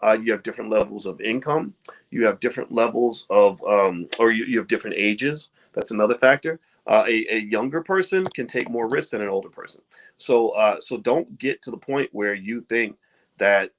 You have different levels of income. You have different levels of, or you have different ages. That's another factor. A younger person can take more risks than an older person. So don't get to the point where you think that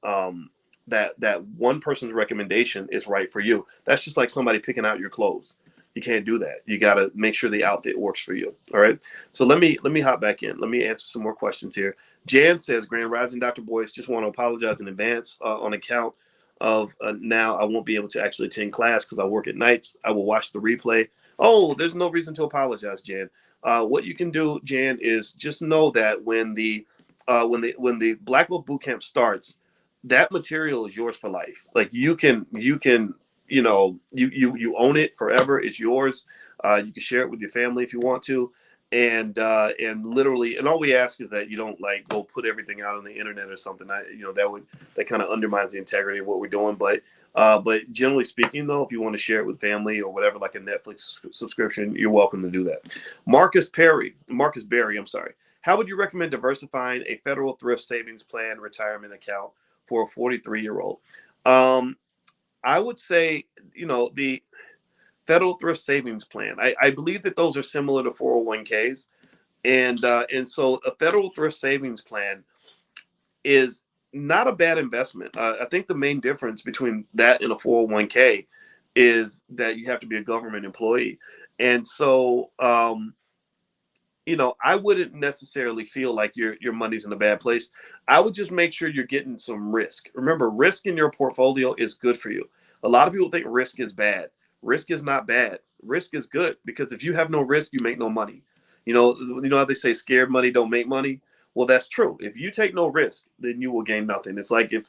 that one person's recommendation is right for you. That's just like somebody picking out your clothes. You can't do that. You got to make sure the outfit works for you. All right. So let me hop back in. Let me answer some more questions here. Jan says, Grand Rising, Dr. Boyce, just want to apologize in advance on account of now I won't be able to actually attend class because I work at nights. I will watch the replay. Oh, there's no reason to apologize, Jan. What you can do, Jan, is just know that when the Black Belt Bootcamp starts, that material is yours for life. Like you can you own it forever. It's yours. You can share it with your family if you want to, and literally, and all we ask is that you don't like go put everything out on the internet or something. That kind of undermines the integrity of what we're doing. But generally speaking, though, if you want to share it with family or whatever, like a Netflix subscription, you're welcome to do that. Marcus Berry, I'm sorry. How would you recommend diversifying a federal thrift savings plan retirement account for a 43-year-old? I would say, the federal thrift savings plan. I believe that those are similar to 401ks. And so a federal thrift savings plan is not a bad investment. I think the main difference between that and a 401k is that you have to be a government employee. And so, I wouldn't necessarily feel like your money's in a bad place. I would just make sure you're getting some risk. Remember, risk in your portfolio is good for you. A lot of people think risk is bad. Risk is not bad. Risk is good because if you have no risk, you make no money. You know how they say scared money don't make money? Well, that's true. If you take no risk, then you will gain nothing. It's like if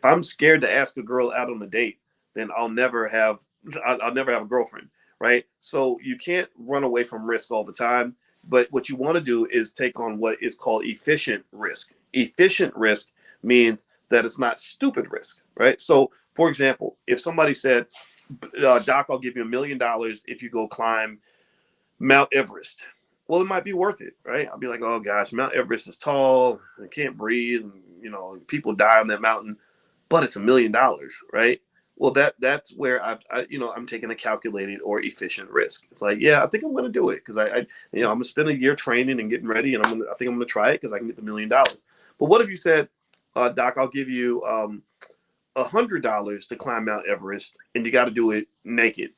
I'm scared to ask a girl out on a date, then I'll never have a girlfriend, right? So you can't run away from risk all the time. But what you want to do is take on what is called efficient risk. Efficient risk means that it's not stupid risk, right? So, for example, if somebody said, Doc, I'll give you $1 million if you go climb Mount Everest. Well, it might be worth it, right? I'll be like, oh gosh, Mount Everest is tall, I can't breathe, and people die on that mountain, but it's $1 million, right? Well, that's where I'm taking a calculated or efficient risk. It's like, yeah, I think I'm going to do it because I'm going to spend a year training and getting ready, and I think I'm going to try it because I can get the $1 million. But what if you said, Doc, I'll give you $100 to climb Mount Everest, and you got to do it naked,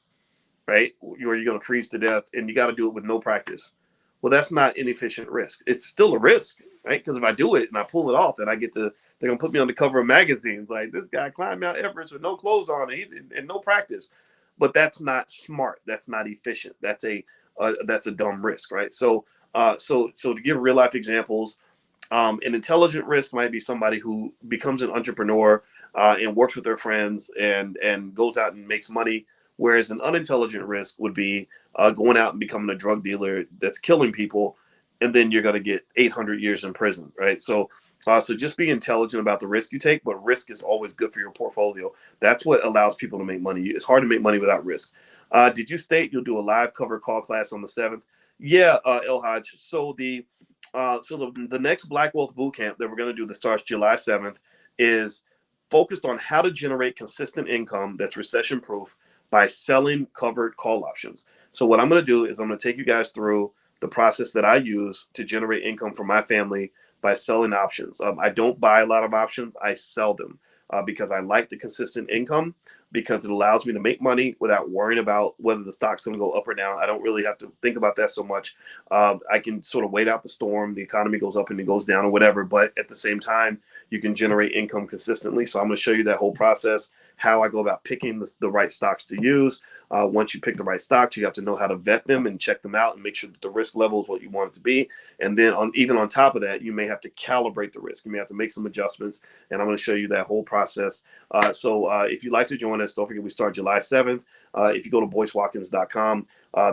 right? Or you're going to freeze to death, and you got to do it with no practice. Well, that's not inefficient risk. It's still a risk, right? Because if I do it and I pull it off, then they're gonna put me on the cover of magazines like this guy climbed Mount Everest with no clothes on and no practice. But that's not smart. That's not efficient. That's a dumb risk, right? So to give real life examples, an intelligent risk might be somebody who becomes an entrepreneur and works with their friends and goes out and makes money. Whereas an unintelligent risk would be going out and becoming a drug dealer that's killing people, and then you're going to get 800 years in prison, right? So just be intelligent about the risk you take, but risk is always good for your portfolio. That's what allows people to make money. It's hard to make money without risk. Did you state you'll do a live cover call class on the 7th? Yeah, El Hodge. So the next Black Wealth Bootcamp that we're going to do that starts July 7th is focused on how to generate consistent income that's recession proof by selling covered call options. So what I'm going to do is I'm going to take you guys through the process that I use to generate income for my family by selling options. I don't buy a lot of options. I sell them because I like the consistent income because it allows me to make money without worrying about whether the stock's going to go up or down. I don't really have to think about that so much. I can sort of wait out the storm. The economy goes up and it goes down or whatever. But at the same time, you can generate income consistently. So I'm going to show you that whole process, how I go about picking the right stocks to use. Once you pick the right stocks, you have to know how to vet them and check them out and make sure that the risk level is what you want it to be. And then even on top of that, you may have to calibrate the risk. You may have to make some adjustments. And I'm going to show you that whole process. So if you'd like to join us, don't forget we start July 7th. If you go to boycewatkins.com,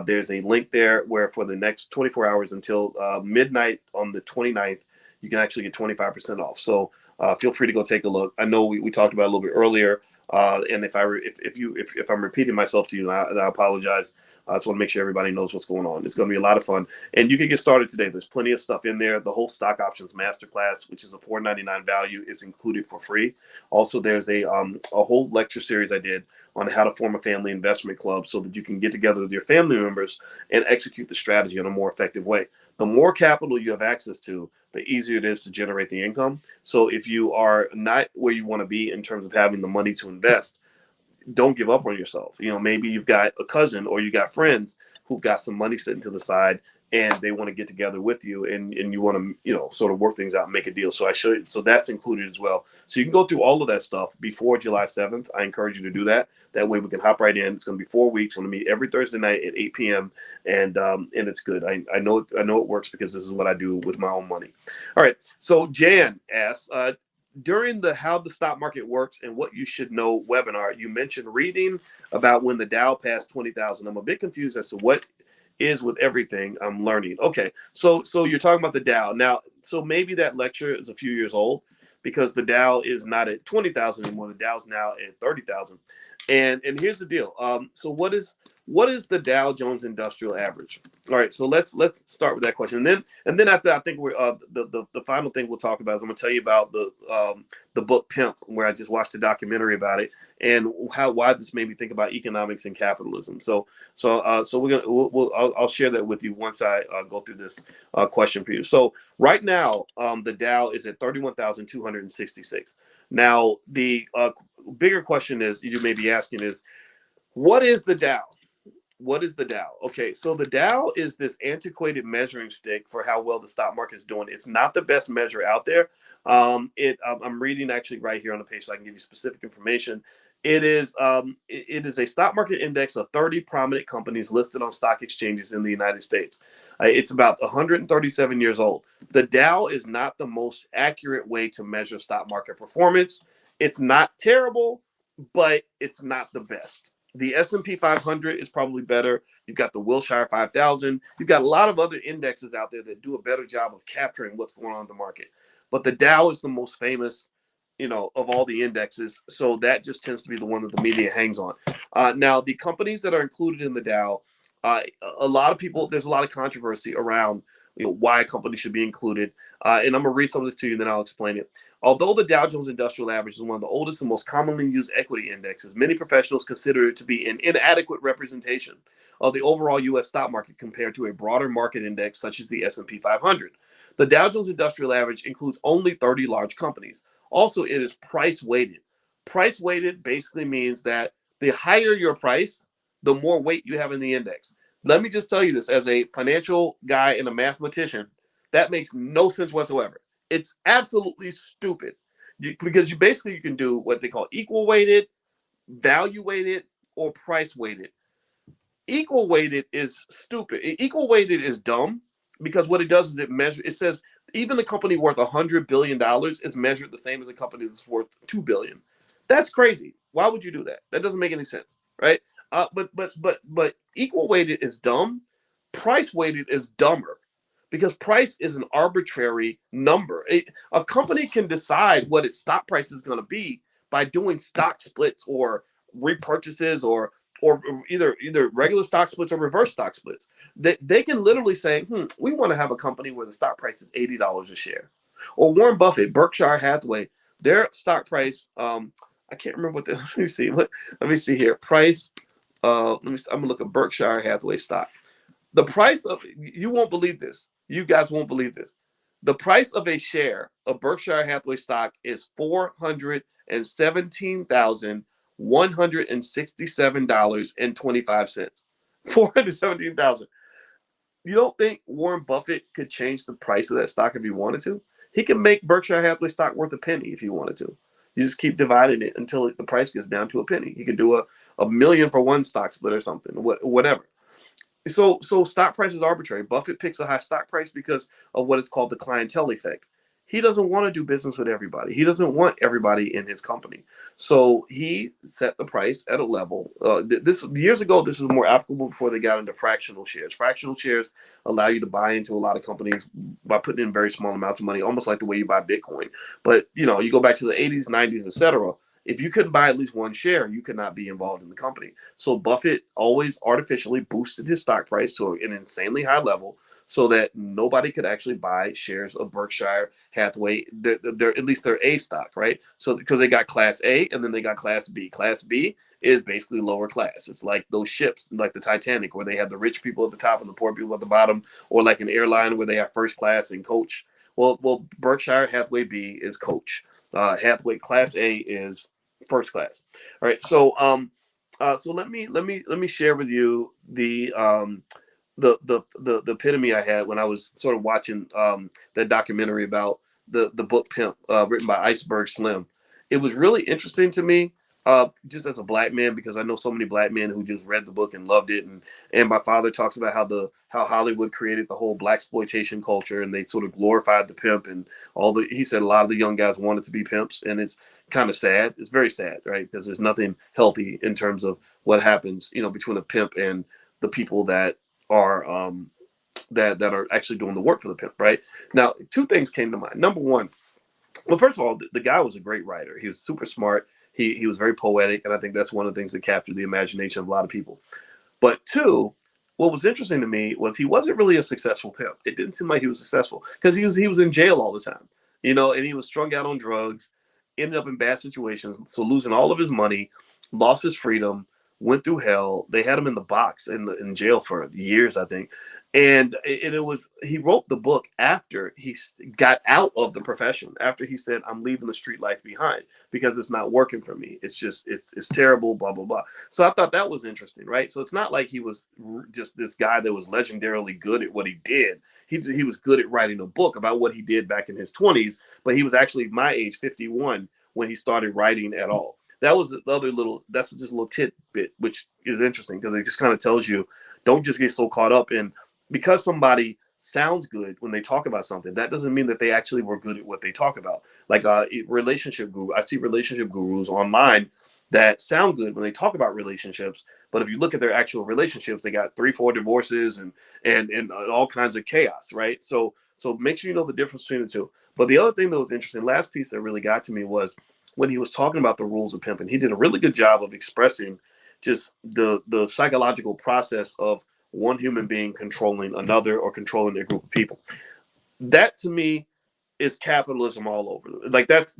there's a link there where for the next 24 hours until midnight on the 29th, you can actually get 25% off. So feel free to go take a look. I know we talked about it a little bit earlier. And if I'm repeating myself to you, I apologize. I just want to make sure everybody knows what's going on. It's going to be a lot of fun, and you can get started today. There's plenty of stuff in there. The whole stock options masterclass, which is a $4.99 value, is included for free. Also, there's a whole lecture series I did on how to form a family investment club so that you can get together with your family members and execute the strategy in a more effective way. The more capital you have access to, the easier it is to generate the income. So if you are not where you want to be in terms of having the money to invest, don't give up on yourself. Maybe you've got a cousin or you got friends who've got some money sitting to the side and they want to get together with you and you want to, sort of work things out and make a deal. So that's included as well. So you can go through all of that stuff before July 7th. I encourage you to do that. That way we can hop right in. It's going to be 4 weeks. We're going to meet every Thursday night at 8 p.m. And it's good. I know it works because this is what I do with my own money. All right. So Jan asks, during the How the Stock Market Works and What You Should Know webinar, you mentioned reading about when the Dow passed 20,000. I'm a bit confused as to what is with everything I'm learning. Okay, so you're talking about the Dow. Now, so maybe that lecture is a few years old because the Dow is not at 20,000 anymore. The Dow's now at 30,000. And here's the deal. So what is the Dow Jones Industrial Average? All right, so let's start with that question. And then after, I think we're the final thing we'll talk about is I'm gonna tell you about the book Pimp, where I just watched a documentary about it and why this made me think about economics and capitalism. So I'll share that with you once I go through this question for you. So right now, the Dow is at 31,266. Now the bigger question is you may be asking is, what is the Dow? What is the Dow? Okay, so the Dow is this antiquated measuring stick for how well the stock market is doing. It's not the best measure out there. I'm reading actually right here on the page so I can give you specific information. It is a stock market index of 30 prominent companies listed on stock exchanges in the United States. It's about 137 years old. The Dow is not the most accurate way to measure stock market performance. It's not terrible, but it's not the best. The S&P 500 is probably better. You've got the Wilshire 5000. You've got a lot of other indexes out there that do a better job of capturing what's going on in the market. But the Dow is the most famous, of all the indexes. So that just tends to be the one that the media hangs on. Now, the companies that are included in the Dow, a lot of people, there's a lot of controversy around why a company should be included. And I'm going to read some of this to you, and then I'll explain it. Although the Dow Jones Industrial Average is one of the oldest and most commonly used equity indexes, many professionals consider it to be an inadequate representation of the overall U.S. stock market compared to a broader market index such as the S&P 500. The Dow Jones Industrial Average includes only 30 large companies. Also, it is price weighted. Price weighted basically means that the higher your price, the more weight you have in the index. Let me just tell you this as a financial guy and a mathematician, that makes no sense whatsoever. It's absolutely stupid because you can do what they call equal weighted, value weighted, or price weighted. Equal weighted is stupid. Equal weighted is dumb because what it does is it says even the company worth $100 billion is measured the same as a company that's worth $2 billion. That's crazy. Why would you do that? That doesn't make any sense, right? But equal weighted is dumb. Price weighted is dumber because price is an arbitrary number. A company can decide what its stock price is going to be by doing stock splits or repurchases or either regular stock splits or reverse stock splits. They can literally say, we want to have a company where the stock price is $80 a share. Or Warren Buffett, Berkshire Hathaway, their stock price, I can't remember what let me see. Let me see here. Price, I'm gonna look at Berkshire Hathaway stock. The price of, you won't believe this. You guys won't believe this. The price of a share of Berkshire Hathaway stock is $417,167.25. 417,000. You don't think Warren Buffett could change the price of that stock if he wanted to? He can make Berkshire Hathaway stock worth a penny if he wanted to. You just keep dividing it until the price gets down to a penny. He could do a million for one stock split or something, whatever. So stock price is arbitrary. Buffett picks a high stock price because of what is called the clientele effect. He doesn't want to do business with everybody. He doesn't want everybody in his company. So he set the price at a level. This years ago, this was more applicable before they got into fractional shares. Fractional shares allow you to buy into a lot of companies by putting in very small amounts of money, almost like the way you buy Bitcoin. But you go back to the 80s, 90s, etc. If you couldn't buy at least one share, you could not be involved in the company. So Buffett always artificially boosted his stock price to an insanely high level so that nobody could actually buy shares of Berkshire Hathaway, they're at least their A stock, right? So because they got Class A and then they got Class B. Class B is basically lower class. It's like those ships, like the Titanic, where they have the rich people at the top and the poor people at the bottom, or like an airline where they have first class and coach. Well, Berkshire Hathaway B is coach. Hathaway Class A is first class. All right, so let me share with you the epitome I had when I was sort of watching that documentary about the book Pimp, written by Iceberg Slim. It was really interesting to me, just as a black man, because I know so many black men who just read the book and loved it, and my father talks about how Hollywood created the whole black exploitation culture, and they sort of glorified the pimp, and he said a lot of the young guys wanted to be pimps, and it's kind of sad. It's very sad, right? Because there's nothing healthy in terms of what happens, between a pimp and the people that are that are actually doing the work for the pimp, right? Now, two things came to mind. Number one, well, first of all, the guy was a great writer. He was super smart. He was very poetic, and I think that's one of the things that captured the imagination of a lot of people. But two, what was interesting to me was he wasn't really a successful pimp. It didn't seem like he was successful because he was in jail all the time, and he was strung out on drugs, ended up in bad situations, so losing all of his money, lost his freedom, went through hell. They had him in the box in jail for years, I think. And it was he wrote the book after he got out of the profession, after he said, I'm leaving the street life behind because it's not working for me. It's just it's terrible, blah blah blah. So I thought that was interesting, right? So it's not like he was just this guy that was legendarily good at what he did. He was good at writing a book about what he did back in his 20s, but he was actually my age, 51, when he started writing at all. That was the other that's just a little tidbit, which is interesting because it just kind of tells you, don't just get so caught up in, because somebody sounds good when they talk about something, that doesn't mean that they actually were good at what they talk about. Like relationship guru, I see relationship gurus online that sound good when they talk about relationships, but if you look at their actual relationships, they got 3, 4 divorces and all kinds of chaos, right? So make sure you know the difference between the two. But the other thing that was interesting, last piece that really got to me, was when he was talking about the rules of pimping. He did a really good job of expressing just the psychological process of one human being controlling another or controlling a group of people. That to me is capitalism all over. Like that's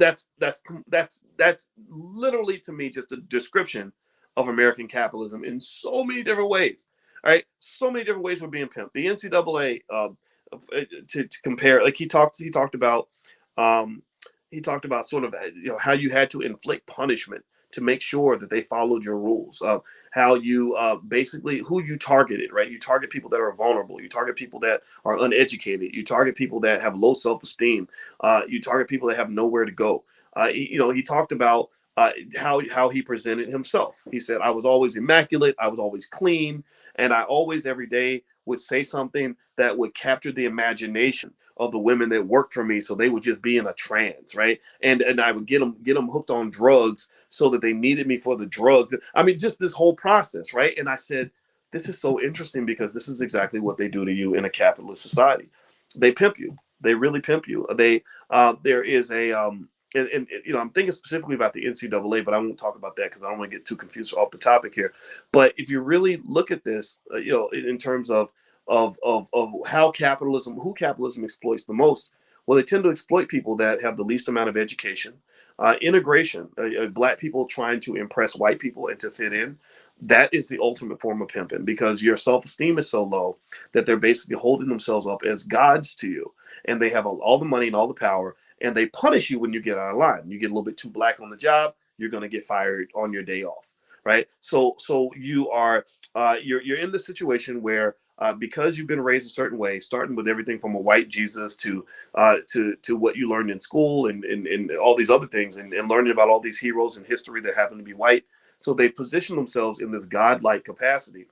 literally to me just a description of American capitalism in so many different ways. All right, so many different ways of being pimped. The NCAA, to compare, like um, he talked about sort of how you had to inflict punishment to make sure that they followed your rules. How you basically who you targeted, right? You target people that are vulnerable. You target people that are uneducated. You target people that have low self-esteem. You target people that have nowhere to go. He talked about how he presented himself. He said, "I was always immaculate. I was always clean, and I always every day would say something that would capture the imagination of the women that worked for me, so they would just be in a trance, right? And I would get them hooked on drugs so that they needed me for the drugs. I mean, just this whole process, right?" And I said, this is so interesting because this is exactly what they do to you in a capitalist society. They pimp you. They really pimp you. There is I'm thinking specifically about the NCAA, but I won't talk about that because I don't want to get too confused off the topic here. But if you really look at this, in terms of who capitalism exploits the most, well, they tend to exploit people that have the least amount of education, integration, black people trying to impress white people and to fit in. That is the ultimate form of pimping, because your self-esteem is so low that they're basically holding themselves up as gods to you, and they have all the money and all the power, and they punish you when you get out of line. You get a little bit too black on the job, you're going to get fired on your day off, right? So you are you're in the situation where, because you've been raised a certain way, starting with everything from a white Jesus to what you learned in school and all these other things, and learning about all these heroes in history that happen to be white. So they position themselves in this godlike capacity,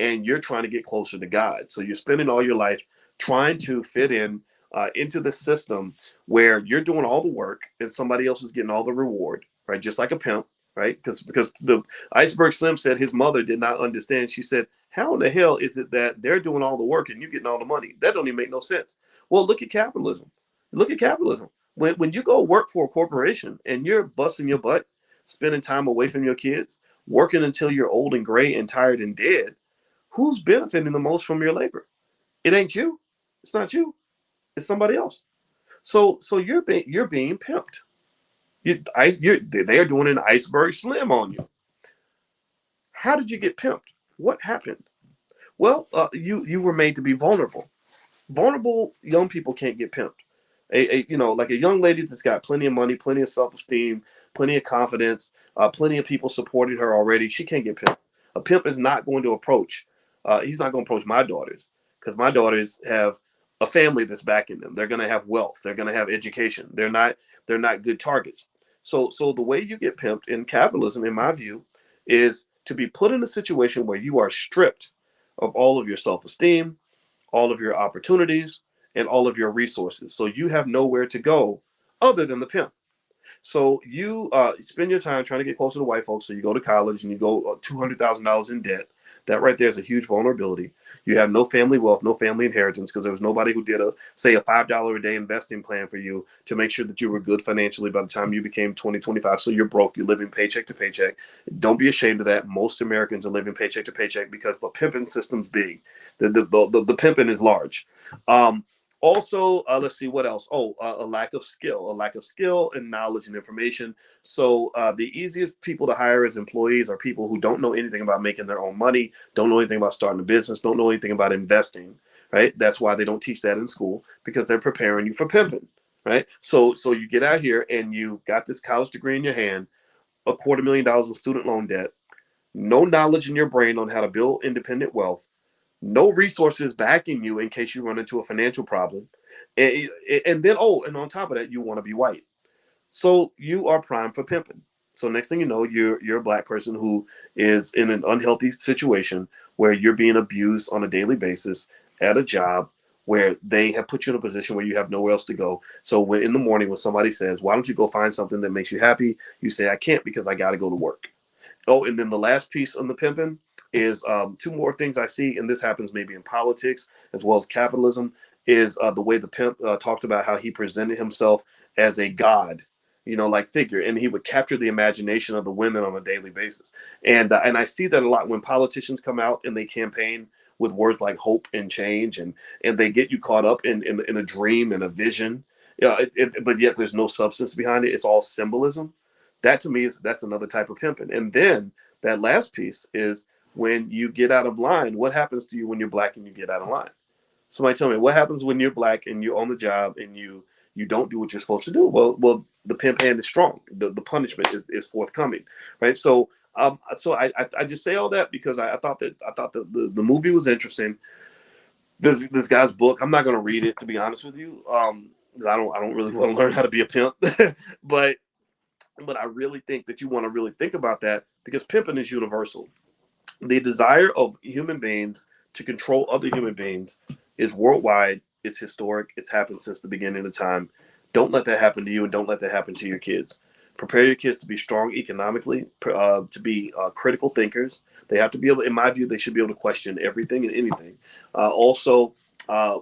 and you're trying to get closer to God. So you're spending all your life trying to fit in into the system where you're doing all the work and somebody else is getting all the reward, right? Just like a pimp, right? Because the Iceberg Slim said his mother did not understand. She said, "How in the hell is it that they're doing all the work and you're getting all the money? That don't even make no sense." Well, look at capitalism. Look at capitalism. When you go work for a corporation and you're busting your butt, spending time away from your kids, working until you're old and gray and tired and dead, who's benefiting the most from your labor? It ain't you. It's not you. It's somebody else. So you're being pimped. They're doing an iceberg slim on you. How did you get pimped? What happened? Well, you were made to be vulnerable. Vulnerable young people can't get pimped. Like a young lady that's got plenty of money, plenty of self-esteem, plenty of confidence, plenty of people supporting her already. She can't get pimped. A pimp is not going to approach. He's not going to approach my daughters because my daughters have a family that's backing them. They're going to have wealth. They're going to have education. They're not good targets. So the way you get pimped in capitalism, in my view, is to be put in a situation where you are stripped of all of your self-esteem, all of your opportunities, and all of your resources. So you have nowhere to go other than the pimp. So you spend your time trying to get closer to white folks. So you go to college and you go $200,000 in debt. That right there is a huge vulnerability. You have no family wealth, no family inheritance because there was nobody who did a $5 a day investing plan for you to make sure that you were good financially by the time you became 20, 25. So you're broke. You're living paycheck to paycheck. Don't be ashamed of that. Most Americans are living paycheck to paycheck because the pimping system's big. The pimping is large. Um, Also, let's see what else. Oh, a lack of skill and knowledge and information. So the easiest people to hire as employees are people who don't know anything about making their own money, don't know anything about starting a business, don't know anything about investing. Right? That's why they don't teach that in school because they're preparing you for pimping. Right? So you get out here and you got this college degree in your hand, $250,000 in student loan debt, no knowledge in your brain on how to build independent wealth, no resources backing you in case you run into a financial problem. And then, and on top of that, you want to be white. So you are primed for pimping. So next thing you know, you're a black person who is in an unhealthy situation where you're being abused on a daily basis at a job where they have put you in a position where you have nowhere else to go. So when in the morning when somebody says, "Why don't you go find something that makes you happy?" You say, "I can't because I got to go to work." Oh, and then the last piece on the pimping is two more things I see, and this happens maybe in politics as well as capitalism, is the way the pimp talked about how he presented himself as a god, like figure, and he would capture the imagination of the women on a daily basis. And I see that a lot when politicians come out and they campaign with words like hope and change, and they get you caught up in a dream and a vision. Yeah, but yet there's no substance behind it. It's all symbolism. That to me that's another type of pimping. And then that last piece is when you get out of line. What happens to you when you're black and you get out of line? Somebody tell me what happens when you're black and you're on the job and you don't do what you're supposed to do. Well, the pimp hand is strong. The punishment is forthcoming, right? So I just say all that because I thought that the movie was interesting. This guy's book, I'm not going to read it to be honest with you, 'cause I don't really want to learn how to be a pimp, but I really think that you want to really think about that because pimping is universal. The desire of human beings to control other human beings is worldwide. It's historic. It's happened since the beginning of time. Don't let that happen to you, and don't let that happen to your kids. Prepare your kids to be strong economically, to be critical thinkers. They have to be able, in my view, they should be able to question everything and anything. Also,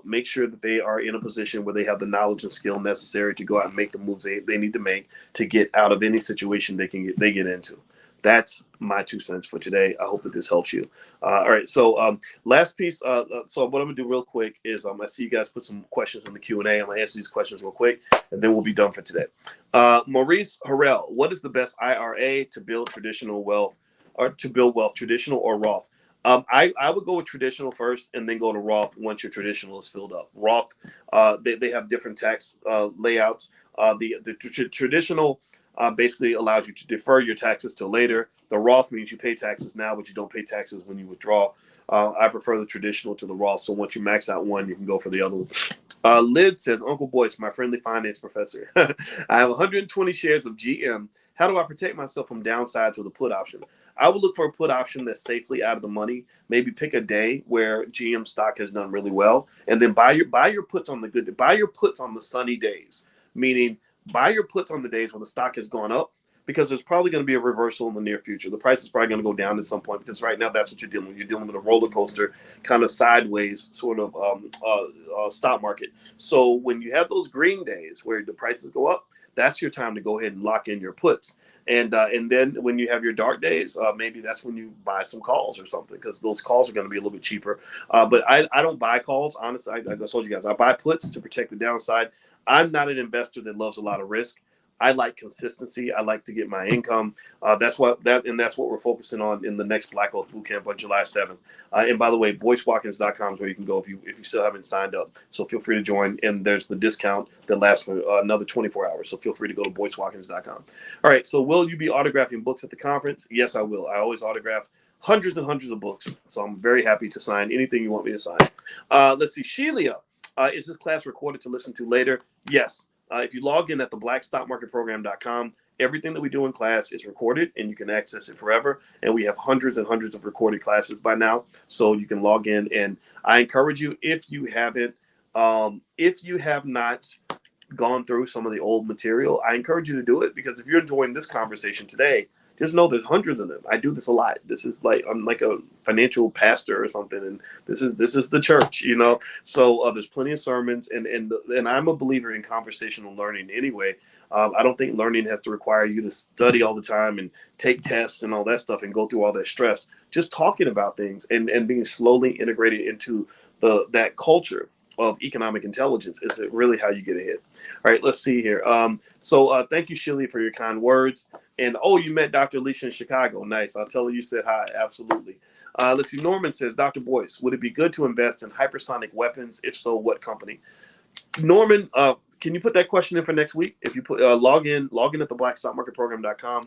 make sure that they are in a position where they have the knowledge and skill necessary to go out and make the moves they need to make to get out of any situation they get into. That's my 2 cents for today. I hope that this helps you. All right. So last piece. So what I'm gonna do real quick is I see you guys put some questions in the Q&A. I'm gonna answer these questions real quick, and then we'll be done for today. Maurice Harrell, what is the best IRA to build traditional wealth, or to build wealth, traditional or Roth? I would go with traditional first, and then go to Roth once your traditional is filled up. Roth, they have different tax layouts. The traditional basically allows you to defer your taxes till later. The Roth means you pay taxes now, but you don't pay taxes when you withdraw. I prefer the traditional to the Roth. So once you max out one, you can go for the other one. Lid says, Uncle Boyce, my friendly finance professor. I have 120 shares of GM. How do I protect myself from downsides with a put option? I would look for a put option that's safely out of the money. Maybe pick a day where GM stock has done really well, and then buy your puts on buy your puts on the sunny days. Meaning, buy your puts on the days when the stock has gone up, because there's probably going to be a reversal in the near future. The price is probably going to go down at some point because right now that's what you're dealing with. You're dealing with a roller coaster, kind of sideways sort of stock market. So when you have those green days where the prices go up, that's your time to go ahead and lock in your puts. And then when you have your dark days, maybe that's when you buy some calls or something, because those calls are going to be a little bit cheaper. But I don't buy calls, honestly. I told you guys, I buy puts to protect the downside. I'm not an investor that loves a lot of risk. I like consistency. I like to get my income. That's what we're focusing on in the next Black Oak Bootcamp on July 7th. And by the way, boycewatkins.com is where you can go if you still haven't signed up. So feel free to join. And there's the discount that lasts for another 24 hours. So feel free to go to boycewatkins.com. All right. So will you be autographing books at the conference? Yes, I will. I always autograph hundreds and hundreds of books. So I'm very happy to sign anything you want me to sign. Let's see. Shelia, is this class recorded to listen to later? Yes. If you log in at theblackstockmarketprogram.com, everything that we do in class is recorded and you can access it forever. And we have hundreds and hundreds of recorded classes by now. So you can log in. And I encourage you, if you have not gone through some of the old material, I encourage you to do it, because if you're enjoying this conversation today, just know there's hundreds of them. I do this a lot. This is like, I'm like a financial pastor or something, and this is the church, you know. So there's plenty of sermons, and I'm a believer in conversational learning anyway. I don't think learning has to require you to study all the time and take tests and all that stuff and go through all that stress. Just talking about things and being slowly integrated into that culture of economic intelligence is really how you get ahead. All right, let's see here. So thank you, Shirley, for your kind words. And you met Dr. Alicia in Chicago. Nice. I'll tell her you said hi. Absolutely. Let's see. Norman says, Dr. Boyce, would it be good to invest in hypersonic weapons? If so, what company? Norman, can you put that question in for next week? If you put log in at theblackstockmarketprogram.com.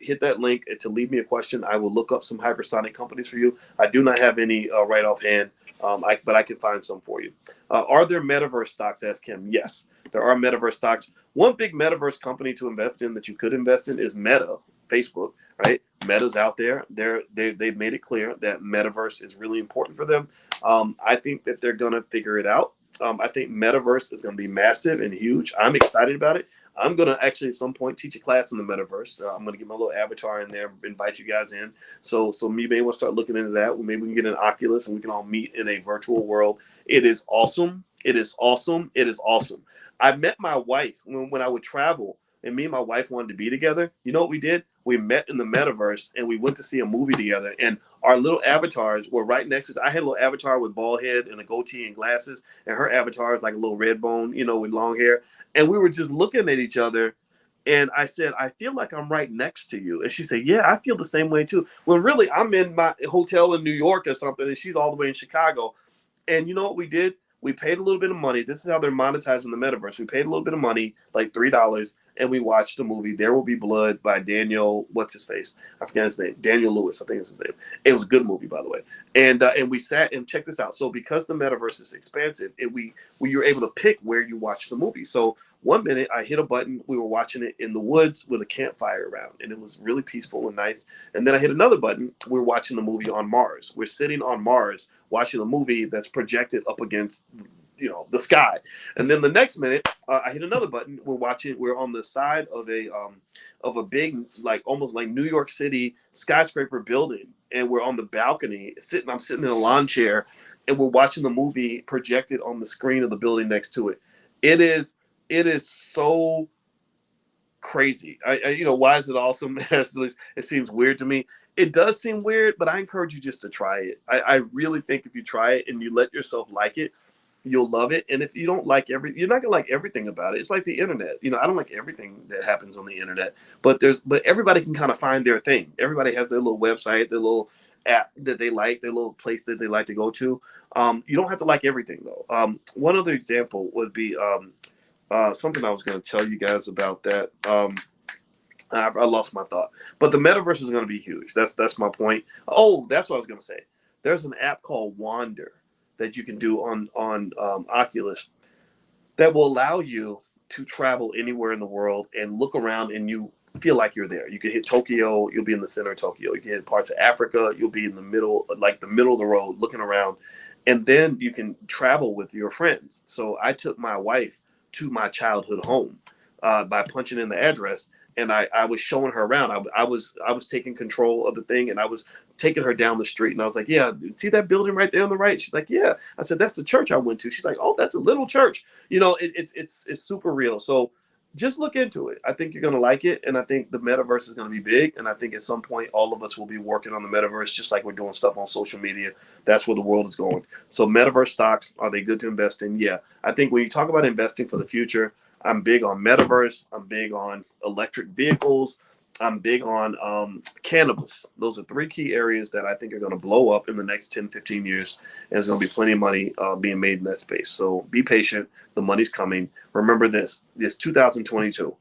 Hit that link to leave me a question. I will look up some hypersonic companies for you. I do not have any right offhand, but I can find some for you. Are there metaverse stocks? Asked Kim. Yes, there are metaverse stocks. One big metaverse company to invest in that you could invest in is Meta, Facebook, right? Meta's out there. They've made it clear that metaverse is really important for them. I think that they're going to figure it out. I think metaverse is going to be massive and huge. I'm excited about it. I'm going to actually at some point teach a class in the metaverse. I'm going to get my little avatar in there, invite you guys in. So me maybe we'll start looking into that. Maybe we can get an Oculus and we can all meet in a virtual world. It is awesome. It is awesome. It is awesome. I met my wife when I would travel, and me and my wife wanted to be together. You know what we did? We met in the metaverse and we went to see a movie together, and our little avatars were right next to. I had a little avatar with bald head and a goatee and glasses, and her avatar is like a little red bone, you know, with long hair. And we were just looking at each other, and I said, I feel like I'm right next to you. And she said, yeah, I feel the same way too. Well, really, I'm in my hotel in New York or something, and she's all the way in Chicago. And you know what we did? We paid a little bit of money. This is how they're monetizing the metaverse. We paid a little bit of money, like $3, and we watched the movie There Will Be Blood by Daniel, what's his face? I forget his name. Daniel Lewis, I think is his name. It was a good movie, by the way. And we sat and checked this out. So because the metaverse is expansive, we were able to pick where you watch the movie. So one minute I hit a button, we were watching it in the woods with a campfire around, and it was really peaceful and nice. And then I hit another button, we're watching the movie on Mars. We're sitting on Mars watching a movie that's projected up against, you know, the sky. And then the next minute I hit another button, we're on the side of a big, like almost like New York City skyscraper building, and we're on the balcony I'm sitting in a lawn chair, and we're watching the movie projected on the screen of the building next to it. It is so crazy. You know, why is it awesome? It seems weird to me. It does seem weird, but I encourage you just to try it. I really think if you try it and you let yourself like it, you'll love it. And if you don't like you're not gonna like everything about it. It's like the internet. You know, I don't like everything that happens on the internet, but everybody can kind of find their thing. Everybody has their little website, their little app that they like, their little place that they like to go to. You don't have to like everything though. One other example would be something I was going to tell you guys about that. I lost my thought, but the metaverse is going to be huge. That's my point. Oh, that's what I was going to say. There's an app called Wander that you can do on Oculus that will allow you to travel anywhere in the world and look around, and you feel like you're there. You can hit Tokyo, you'll be in the center of Tokyo. You can hit parts of Africa, you'll be in the middle, like the middle of the road, looking around, and then you can travel with your friends. So I took my wife to my childhood home by punching in the address, and I was showing her around. I was taking control of the thing, and I was taking her down the street, and I was like, yeah, see that building right there on the right? She's like, yeah. I said, that's the church I went to. She's like, oh, that's a little church. You know, it's super real. So just look into it. I think you're going to like it. And I think the metaverse is going to be big. And I think at some point, all of us will be working on the metaverse, just like we're doing stuff on social media. That's where the world is going. So metaverse stocks, are they good to invest in? Yeah. I think when you talk about investing for the future, I'm big on metaverse. I'm big on electric vehicles. I'm big on cannabis. Those are three key areas that I think are going to blow up in the next 10, 15 years. And there's going to be plenty of money being made in that space. So be patient. The money's coming. Remember this. It's 2022.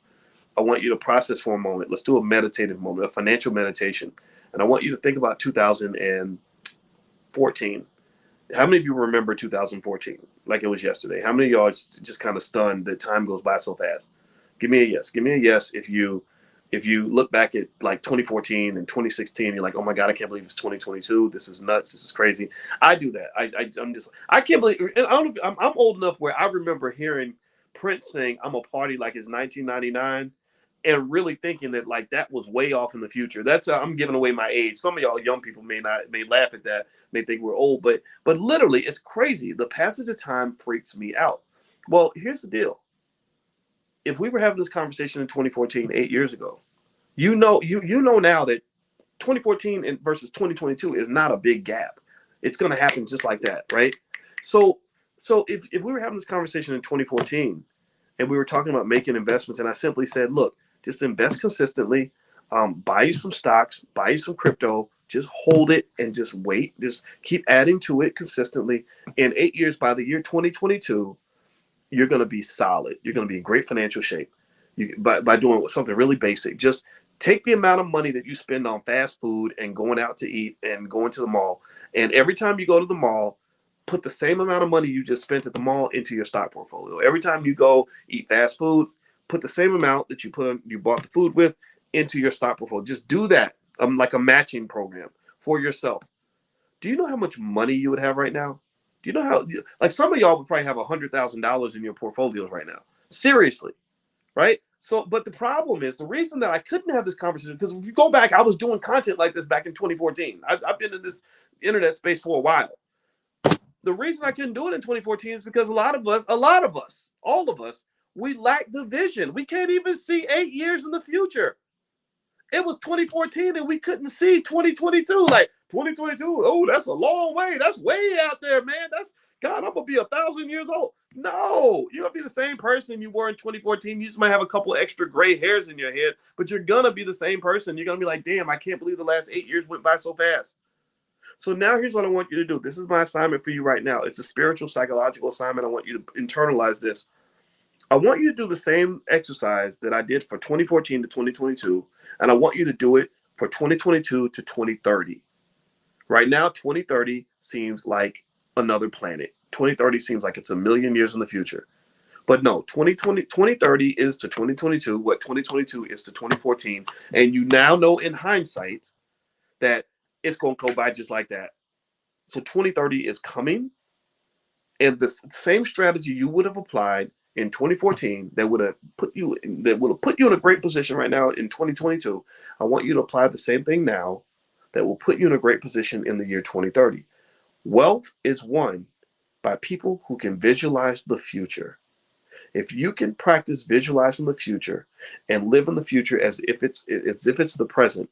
I want you to process for a moment. Let's do a meditative moment, a financial meditation. And I want you to think about 2014. How many of you remember 2014 like it was yesterday? How many of y'all just kind of stunned that time goes by so fast? Give me a yes. Give me a yes if you look back at like 2014 and 2016, you're like, oh my God, I can't believe it's 2022. This is nuts. This is crazy. I do that. I can't believe, and I'm old enough where I remember hearing Prince saying, I'm a party like it's 1999 and really thinking that like that was way off in the future. I'm giving away my age. Some of y'all young people may laugh at that, may think we're old, but literally it's crazy. The passage of time freaks me out. Well, here's the deal. If we were having this conversation in 2014, 8 years ago, you know now that 2014 versus 2022 is not a big gap. It's going to happen just like that, right? So if we were having this conversation in 2014 and we were talking about making investments, and I simply said, look, just invest consistently, buy you some stocks, buy you some crypto, just hold it and just wait, just keep adding to it consistently. In 8 years, by the year 2022, you're going to be solid. You're going to be in great financial shape by doing something really basic. Just take the amount of money that you spend on fast food and going out to eat and going to the mall. And every time you go to the mall, put the same amount of money you just spent at the mall into your stock portfolio. Every time you go eat fast food, put the same amount that you bought the food with into your stock portfolio. Just do that, like a matching program for yourself. Do you know how much money you would have right now? Do you know how, like some of y'all would probably have $100,000 in your portfolios right now? Seriously, right? So, but the problem is the reason that I couldn't have this conversation, because if you go back, I was doing content like this back in 2014. I've been in this internet space for a while. The reason I couldn't do it in 2014 is because a lot of us, all of us, we lack the vision. We can't even see 8 years in the future. It was 2014 and we couldn't see 2022. Like 2022, oh, that's a long way. That's way out there, man. God, I'm gonna be 1,000 years old. No, you're gonna be the same person you were in 2014. You just might have a couple extra gray hairs in your head, but you're gonna be the same person. You're gonna be like, damn, I can't believe the last 8 years went by so fast. So now here's what I want you to do. This is my assignment for you right now. It's a spiritual, psychological assignment. I want you to internalize this. I want you to do the same exercise that I did for 2014 to 2022, and I want you to do it for 2022 to 2030. Right now, 2030 seems like another planet. 2030 seems like it's a million years in the future. But no, 2030 is to 2022 what 2022 is to 2014. And you now know in hindsight that it's going to go by just like that. So 2030 is coming. And the same strategy you would have applied in 2014 that would have put you in a great position right now in 2022. I want you to apply the same thing now that will put you in a great position in the year 2030. Wealth is won by people who can visualize the future. If you can practice visualizing the future and live in the future as if it's the present,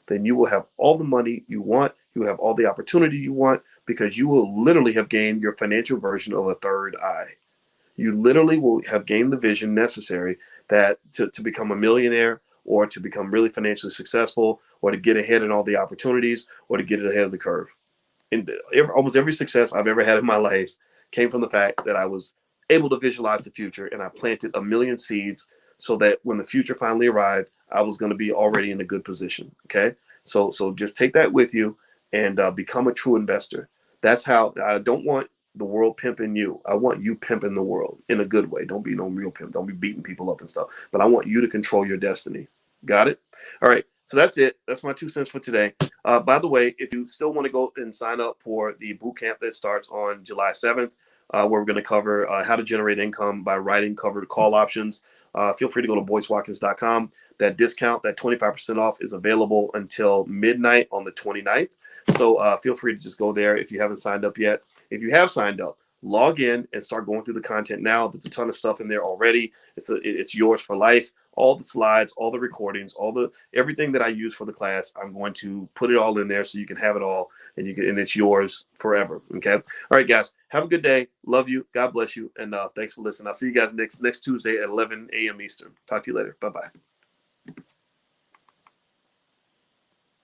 then you will have all the money you want. You have all the opportunity you want because you will literally have gained your financial version of a third eye. You literally will have gained the vision necessary that to become a millionaire or to become really financially successful or to get ahead in all the opportunities or to get ahead of the curve. And almost every success I've ever had in my life came from the fact that I was able to visualize the future and I planted a million seeds so that when the future finally arrived, I was going to be already in a good position. Okay. So just take that with you and become a true investor. That's how. I don't want the world pimping you. I want you pimping the world in a good way. Don't be no real pimp. Don't be beating people up and stuff. But I want you to control your destiny. Got it? All right. So that's it. That's my 2 cents for today. By the way, if you still want to go and sign up for the boot camp that starts on July 7th, where we're going to cover how to generate income by writing covered call options, feel free to go to boycewatkins.com. That discount, that 25% off is available until midnight on the 29th. So feel free to just go there if you haven't signed up yet. If you have signed up, log in and start going through the content now. There's a ton of stuff in there already. It's yours for life. All the slides, all the recordings, everything that I use for the class, I'm going to put it all in there so you can have it all, and it's yours forever. Okay. All right, guys. Have a good day. Love you. God bless you. And thanks for listening. I'll see you guys next Tuesday at 11 a.m. Eastern. Talk to you later. Bye bye.